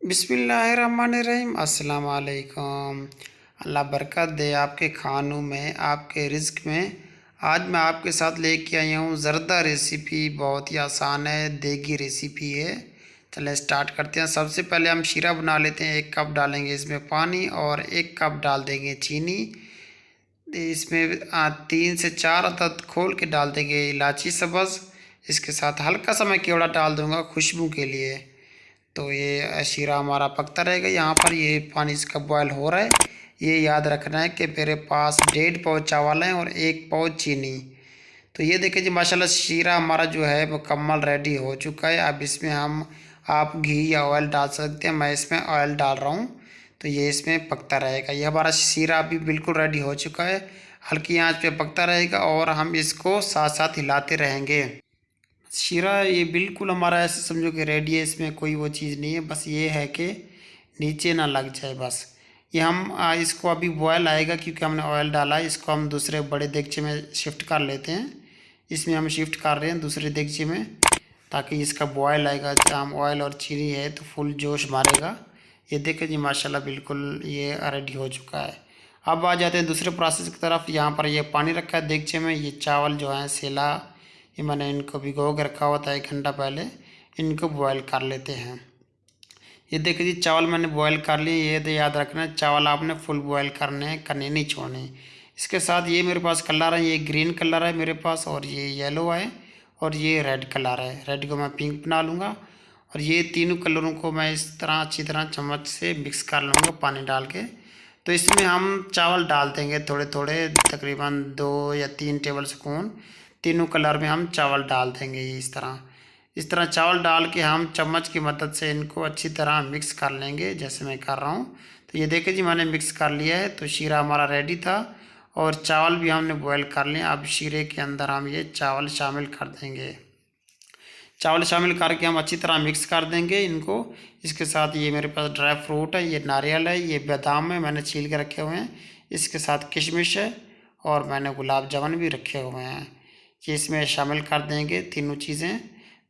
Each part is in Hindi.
बिस्मिल्लाहिर्रहमानिर्रहीम। अस्सलाम वालेकुम। अल्लाह बरकत दे आपके खानों में, आपके रिज़्क में। आज मैं आपके साथ लेके आया हूँ ज़रदा रेसिपी। बहुत ही आसान है, देगी रेसिपी है। चलें स्टार्ट करते हैं। सबसे पहले हम शीरा बना लेते हैं। 1 कप डालेंगे इसमें पानी और 1 कप डाल देंगे चीनी। इसमें 3 से 4 अदद खोल के डाल देंगे इलायची सब्ज़। इसके साथ हल्का सा मैं केवड़ा डाल दूँगा खुशबू के लिए। तो ये शीरा हमारा पकता रहेगा। यहाँ पर ये पानी इसका बॉयल हो रहा है। ये याद रखना है कि मेरे पास 1.5 पाव चावल हैं और 1 पाव चीनी। तो ये देखिए जी, माशाल्लाह शीरा हमारा जो है मुकम्मल रेडी हो चुका है। अब इसमें हम आप घी या ऑयल डाल सकते हैं। मैं इसमें ऑयल डाल रहा हूँ, तो ये इसमें पकता रहेगा। ये हमारा शीरा अभी बिल्कुल रेडी हो चुका है। हल्की आंच पे पकता रहेगा और हम इसको साथ साथ हिलाते रहेंगे। शीरा ये बिल्कुल हमारा ऐसे समझो कि रेडी है। इसमें कोई वो चीज़ नहीं है, बस ये है कि नीचे ना लग जाए बस। ये हम इसको अभी बॉयल आएगा क्योंकि हमने ऑयल डाला है। इसको हम दूसरे बड़े देगचे में शिफ्ट कर लेते हैं। इसमें हम शिफ्ट कर रहे हैं दूसरे देगचे में, ताकि इसका बॉयल आएगा। हम ऑयल और चीनी है तो फुल जोश मारेगा। ये देखें जी, माशाल्लाह बिल्कुल ये रेडी हो चुका है। अब आ जाते हैं दूसरे प्रोसेस की तरफ। यहाँ पर ये पानी रखा है देगचे में। ये चावल जो है सेला, ये मैंने इनको भिगो के रखा हुआ था 1 घंटा पहले। इनको बॉयल कर लेते हैं। ये देखिए जी, चावल मैंने बॉयल कर लिए। ये तो याद रखना है, चावल आपने फुल बॉयल करने हैं, करने नहीं छोड़ने। इसके साथ ये मेरे पास कलर है, ये ग्रीन कलर है मेरे पास, और ये येलो है, और ये रेड कलर है। रेड को मैं पिंक बना लूँगा। और ये तीनों कलरों को मैं इस तरह अच्छी तरह चम्मच से मिक्स कर लूँगा पानी डाल के। तो इसमें हम चावल डाल देंगे थोड़े थोड़े, तकरीबन 2 या 3 टेबल स्पून। तीनों कलर में हम चावल डाल देंगे। ये इस तरह चावल डाल के हम चम्मच की मदद से इनको अच्छी तरह मिक्स कर लेंगे, जैसे मैं कर रहा हूँ। तो ये देखिए जी, मैंने मिक्स कर लिया है। तो शीरा हमारा रेडी था और चावल भी हमने बॉयल कर लिए। अब शीरे के अंदर हम ये चावल शामिल कर देंगे। चावल शामिल करके हम अच्छी तरह मिक्स कर देंगे इनको। इसके साथ ये मेरे पास ड्राई फ्रूट है, ये नारियल है, ये बादाम है, मैंने छील के रखे हुए हैं। इसके साथ किशमिश है और मैंने गुलाब जामुन भी रखे हुए हैं। ये इसमें शामिल कर देंगे तीनों चीज़ें।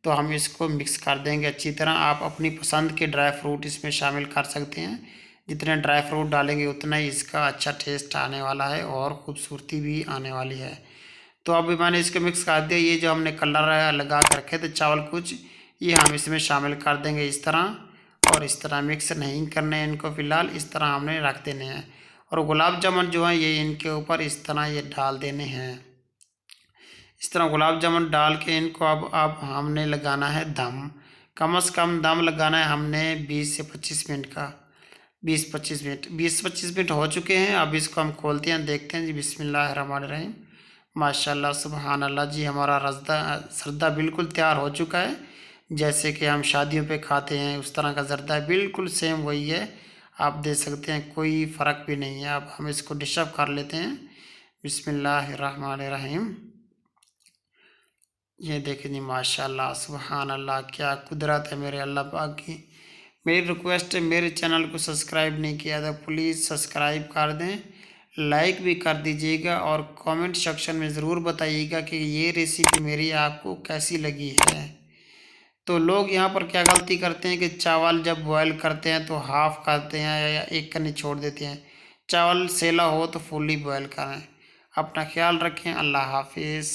तो हम इसको मिक्स कर देंगे अच्छी तरह। आप अपनी पसंद के ड्राई फ्रूट इसमें शामिल कर सकते हैं। जितने ड्राई फ्रूट डालेंगे उतना ही इसका अच्छा टेस्ट आने वाला है और ख़ूबसूरती भी आने वाली है। तो अभी मैंने इसको मिक्स कर दिया। ये जो हमने कलर लगा कर रखे थे चावल कुछ, ये हम इसमें शामिल कर देंगे इस तरह। और इस तरह मिक्स नहीं करने हैं इनको, फ़िलहाल इस तरह हमने रख देने हैं। और गुलाब जामुन जो है ये इनके ऊपर इस तरह ये डाल देने हैं। इस तरह गुलाब जामुन डाल के इनको अब हमने लगाना है दम। कम से कम दम लगाना है हमने 20 से 25 मिनट का। 20-25 मिनट हो चुके हैं। अब इसको हम खोलते हैं, देखते हैं जी। बिस्मिल्लाहिर्रहमानिर्रहीम। माशाल्लाह सुबहान अल्लाह जी, हमारा ज़रदा बिल्कुल तैयार हो चुका है। जैसे कि हम शादियों पे खाते हैं उस तरह का ज़रदा है, बिल्कुल सेम वही है। आप देख सकते हैं, कोई फ़र्क भी नहीं है। अब हम इसको डिश अप कर लेते हैं। बिस्मिल्लाहिर्रहमानिर्रहीम। ये देखें जी, माशाल्लाह सुबहान अल्लाह, क्या कुदरत है मेरे अल्लाह पाक की। मेरी रिक्वेस्ट है, मेरे चैनल को सब्सक्राइब नहीं किया तो प्लीज़ सब्सक्राइब कर दें, लाइक भी कर दीजिएगा और कमेंट सेक्शन में ज़रूर बताइएगा कि ये रेसिपी मेरी आपको कैसी लगी है। तो लोग यहाँ पर क्या गलती करते हैं कि चावल जब बॉयल करते हैं तो हाफ़ करते हैं या एक कन्नी छोड़ देते हैं। चावल सेला हो तो फुल्ली बॉयल करें। अपना ख्याल रखें। अल्लाह हाफिज़।